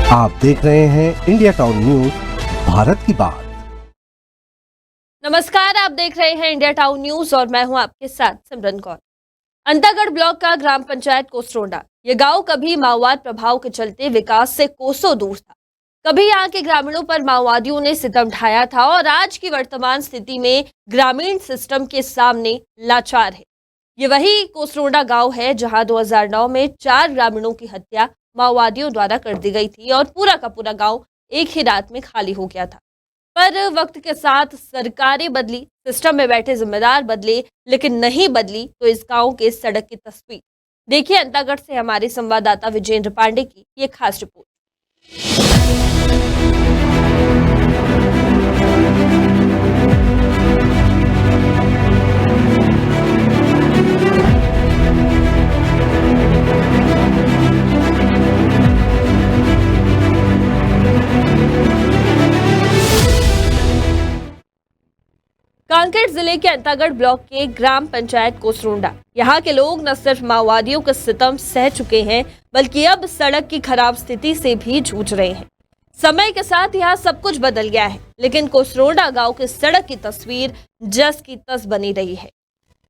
आप देख रहे हैं इंडिया टाउन न्यूज, भारत की बात। नमस्कार, आप देख रहे हैं इंडिया टाउन न्यूज और मैं हूं आपके साथ सिमरन कौर। अंतागढ़ ब्लॉक का ग्राम पंचायत कोसरोंडा, ये गांव कभी माओवाद प्रभाव के चलते विकास से कोसों दूर था। कभी यहाँ के ग्रामीणों पर माओवादियों ने सितम ढाया था और आज की वर्तमान स्थिति में ग्रामीण सिस्टम के सामने लाचार है। ये वही कोसरोंडा गांव है जहां 2009 में 4 ग्रामीणों की हत्या माओवादियों द्वारा कर दी गई थी और पूरा का पूरा गांव एक ही रात में खाली हो गया था। पर वक्त के साथ सरकारें बदली, सिस्टम में बैठे जिम्मेदार बदले, लेकिन नहीं बदली तो इस गांव के सड़क की तस्वीर। देखिए अंतागढ़ से हमारे संवाददाता विजेंद्र पांडे की ये खास रिपोर्ट। कांकेर जिले के अंतागढ़ ब्लॉक के ग्राम पंचायत कोसरोंडा, यहाँ के लोग न सिर्फ माओवादियों का सितम सह चुके हैं बल्कि अब सड़क की खराब स्थिति से भी जूझ रहे हैं। समय के साथ यहाँ सब कुछ बदल गया है, लेकिन कोसरोंडा गांव की सड़क की तस्वीर जस की तस बनी रही है।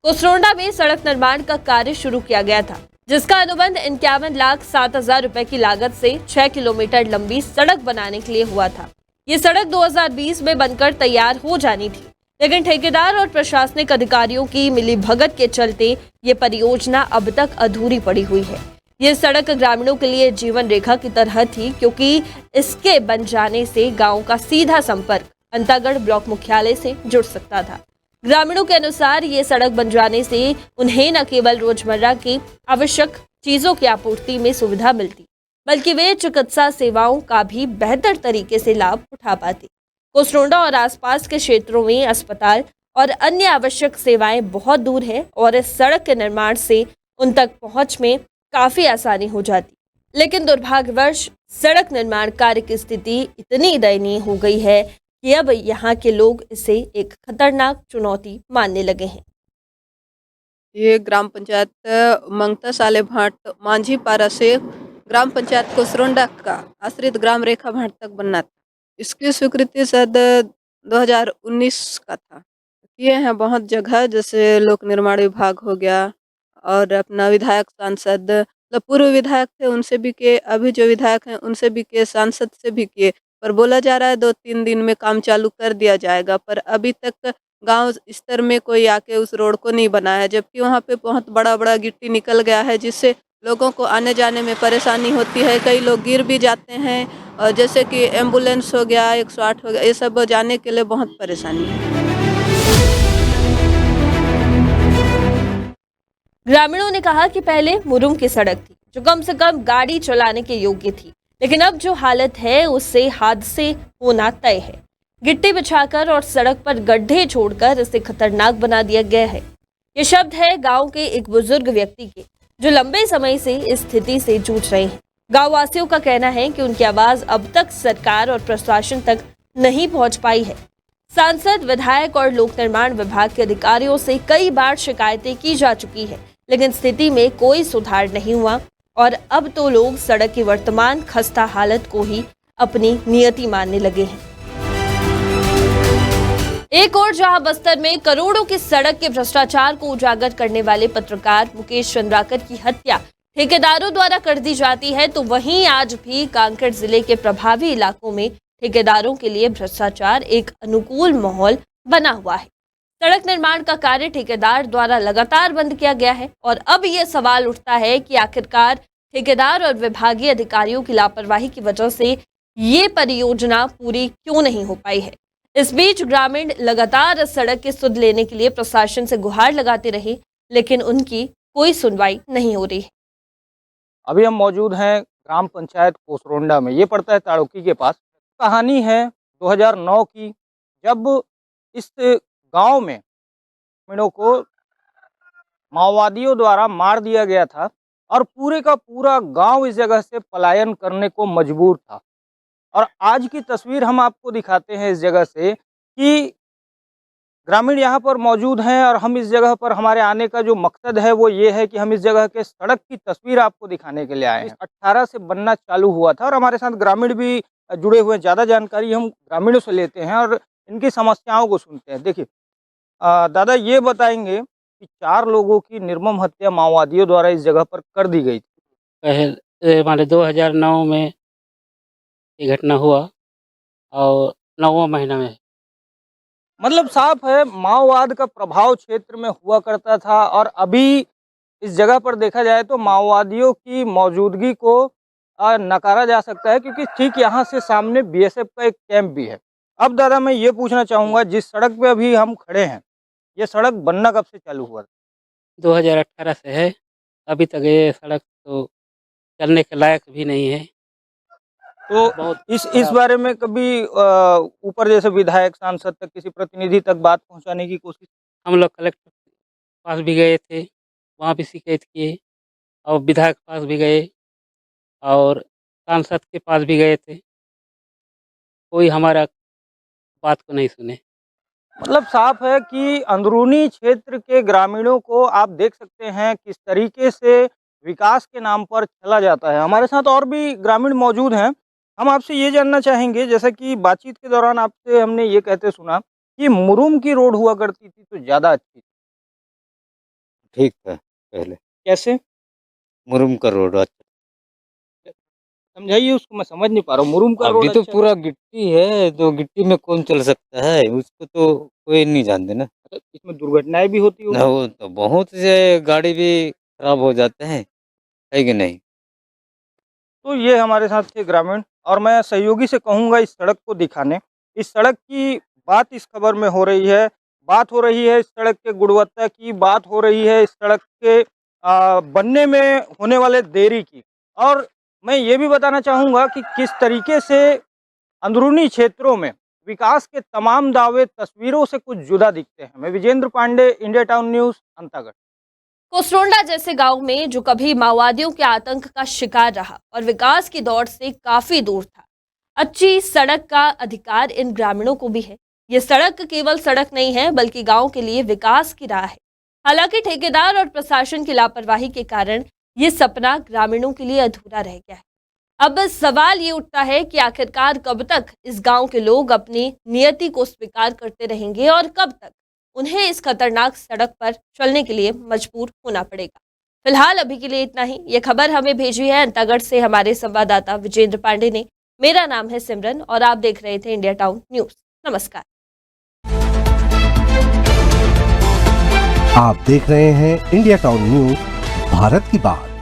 कोसरोंडा में सड़क निर्माण का कार्य शुरू किया गया था, जिसका अनुबंध 51,07,000 रुपए की लागत से 6 किलोमीटर लंबी सड़क बनाने के लिए हुआ था। ये सड़क 2020 में बनकर तैयार हो जानी थी, लेकिन ठेकेदार और प्रशासनिक अधिकारियों की मिलीभगत के चलते ये परियोजना अब तक अधूरी पड़ी हुई है। ये सड़क ग्रामीणों के लिए जीवन रेखा की तरह थी, क्योंकि इसके बन जाने से गांव का सीधा संपर्क अंतागढ़ ब्लॉक मुख्यालय से जुड़ सकता था। ग्रामीणों के अनुसार ये सड़क बन जाने से उन्हें न केवल रोजमर्रा की आवश्यक चीजों की आपूर्ति में सुविधा मिलती, बल्कि वे चिकित्सा सेवाओं का भी बेहतर तरीके से लाभ उठा पाते। कोसरोंडा और आसपास के क्षेत्रों में अस्पताल और अन्य आवश्यक सेवाएं बहुत दूर है और इस सड़क के निर्माण से उन तक पहुंच में काफी आसानी हो जाती। लेकिन दुर्भाग्यवश सड़क निर्माण कार्य की स्थिति इतनी दयनीय हो गई है कि अब यहाँ के लोग इसे एक खतरनाक चुनौती मानने लगे हैं। ये ग्राम पंचायत मंगता साले भाट मांझी पारा से ग्राम पंचायत कोसरोंडा का आश्रित ग्राम रेखा भाट तक बनना था। इसकी स्वीकृति शायद 2019 का था। किए हैं बहुत जगह, जैसे लोक निर्माण विभाग हो गया और अपना विधायक सांसद, मतलब पूर्व विधायक थे उनसे भी किए, अभी जो विधायक हैं उनसे भी किए, सांसद से भी किए। पर बोला जा रहा है 2-3 दिन में काम चालू कर दिया जाएगा, पर अभी तक गांव स्तर में कोई आके उस रोड को नहीं बनाया है, जबकि वहाँ पे बहुत बड़ा बड़ा गिट्टी निकल गया है, जिससे लोगों को आने जाने में परेशानी होती है। कई लोग गिर भी जाते हैं, और जैसे कि एम्बुलेंस हो गया, 108 हो गया, ये सब जाने के लिए बहुत परेशानी है। ग्रामीणों ने कहा कि पहले मुरुम की सड़क थी जो कम से कम गाड़ी चलाने के योग्य थी, लेकिन अब जो हालत है उससे हादसे होना तय है। गिट्टी बिछाकर और सड़क पर गड्ढे छोड़कर इसे खतरनाक बना दिया गया है। ये शब्द है गांव के एक बुजुर्ग व्यक्ति के, जो लंबे समय से इस स्थिति से जूझ रहे हैं। गांव वासियों का कहना है कि उनकी आवाज अब तक सरकार और प्रशासन तक नहीं पहुंच पाई है। सांसद, विधायक और लोक निर्माण विभाग के अधिकारियों से कई बार शिकायतें की जा चुकी है, लेकिन स्थिति में कोई सुधार नहीं हुआ और अब तो लोग सड़क की वर्तमान खस्ता हालत को ही अपनी नियति मानने लगे हैं। एक और जहां बस्तर में करोड़ों की सड़क के भ्रष्टाचार को उजागर करने वाले पत्रकार मुकेश चंद्राकर की हत्या ठेकेदारों द्वारा कर दी जाती है, तो वहीं आज भी कांकेर जिले के प्रभावी इलाकों में ठेकेदारों के लिए भ्रष्टाचार एक अनुकूल माहौल बना हुआ है। सड़क निर्माण का कार्य ठेकेदार द्वारा लगातार बंद किया गया है और अब यह सवाल उठता है कि आखिरकार ठेकेदार और विभागीय अधिकारियों की लापरवाही की वजह से ये परियोजना पूरी क्यों नहीं हो पाई है। इस बीच ग्रामीण लगातार सड़क की सुध लेने के लिए प्रशासन से गुहार लगाते रहे, लेकिन उनकी कोई सुनवाई नहीं हो रही है। अभी हम मौजूद हैं ग्राम पंचायत कोसरोंडा में। ये पड़ता है ताड़ोकी के पास। कहानी है 2009 की, जब इस गांव में ग्रामीणों को माओवादियों द्वारा मार दिया गया था और पूरे का पूरा गांव इस जगह से पलायन करने को मजबूर था। और आज की तस्वीर हम आपको दिखाते हैं इस जगह से कि ग्रामीण यहाँ पर मौजूद हैं और हम इस जगह पर हमारे आने का जो मकसद है वो ये है कि हम इस जगह के सड़क की तस्वीर आपको दिखाने के लिए आए हैं। 18 से बनना चालू हुआ था और हमारे साथ ग्रामीण भी जुड़े हुए हैं। ज़्यादा जानकारी हम ग्रामीणों से लेते हैं और इनकी समस्याओं को सुनते हैं। देखिए दादा ये बताएंगे कि 4 लोगों की निर्मम हत्या माओवादियों द्वारा इस जगह पर कर दी गई थी। हमारे 2009 में ये घटना हुआ और 9वां महीना में। मतलब साफ है माओवाद का प्रभाव क्षेत्र में हुआ करता था और अभी इस जगह पर देखा जाए तो माओवादियों की मौजूदगी को नकारा जा सकता है क्योंकि ठीक यहाँ से सामने बीएसएफ का एक कैंप भी है। अब दादा मैं ये पूछना चाहूँगा जिस सड़क पे अभी हम खड़े हैं ये सड़क बनना कब से चालू हुआ था? 2018 से है, अभी तक ये सड़क तो चलने के लायक भी नहीं है। तो बहुत इस बारे में कभी ऊपर जैसे विधायक सांसद तक किसी प्रतिनिधि तक बात पहुंचाने की कोशिश? हम लोग कलेक्टर के पास भी गए थे, वहाँ भी शिकायत किए और विधायक के पास भी गए और सांसद के पास भी गए थे। कोई हमारा बात को नहीं सुने। मतलब साफ है कि अंदरूनी क्षेत्र के ग्रामीणों को आप देख सकते हैं किस तरीके से विकास के नाम पर चला जाता है। हमारे साथ और भी ग्रामीण मौजूद हैं। हम आपसे ये जानना चाहेंगे जैसा कि बातचीत के दौरान आपसे हमने ये कहते सुना कि मुरुम की रोड हुआ करती थी तो ज़्यादा अच्छी थी। ठीक था पहले, कैसे मुरुम का रोड अच्छा। समझाइए उसको, मैं समझ नहीं पा रहा हूँ। मुरुम का रोड अभी तो अच्छा पूरा गिट्टी है, तो गिट्टी में कौन चल सकता है, उसको तो कोई नहीं जानते ना। है? इसमें दुर्घटनाएं भी होती ना होगी। वो तो बहुत से गाड़ी भी खराब हो जाते हैं, है कि नहीं। तो ये हमारे साथ थे ग्रामीण और मैं सहयोगी से कहूँगा इस सड़क को दिखाने। इस सड़क की बात इस खबर में हो रही है, बात हो रही है इस सड़क के गुणवत्ता की, बात हो रही है इस सड़क के बनने में होने वाले देरी की। और मैं ये भी बताना चाहूँगा कि किस तरीके से अंदरूनी क्षेत्रों में विकास के तमाम दावे तस्वीरों से कुछ जुदा दिखते हैं। मैं Vijendra Pandey, India Town News, Antagarh. Kosronda जैसे गांव में जो कभी माओवादियों के आतंक का शिकार रहा और विकास की दौड़ से काफी दूर था, अच्छी सड़क का अधिकार इन ग्रामीणों को भी है। ये सड़क केवल सड़क नहीं है बल्कि गांव के लिए विकास की राह है। हालांकि ठेकेदार और प्रशासन की लापरवाही के कारण ये सपना ग्रामीणों के लिए अधूरा रह गया है। अब सवाल ये उठता है कि आखिरकार कब तक इस गांव के लोग अपनी नियति को स्वीकार करते रहेंगे और कब तक उन्हें इस खतरनाक सड़क पर चलने के लिए मजबूर होना पड़ेगा। फिलहाल अभी के लिए इतना ही। ये खबर हमें भेजी है अंतागढ़ से हमारे संवाददाता विजेंद्र पांडे ने। मेरा नाम है सिमरन और आप देख रहे थे इंडिया टाउन न्यूज़। नमस्कार। आप देख रहे हैं इंडिया टाउन न्यूज, भारत की बात।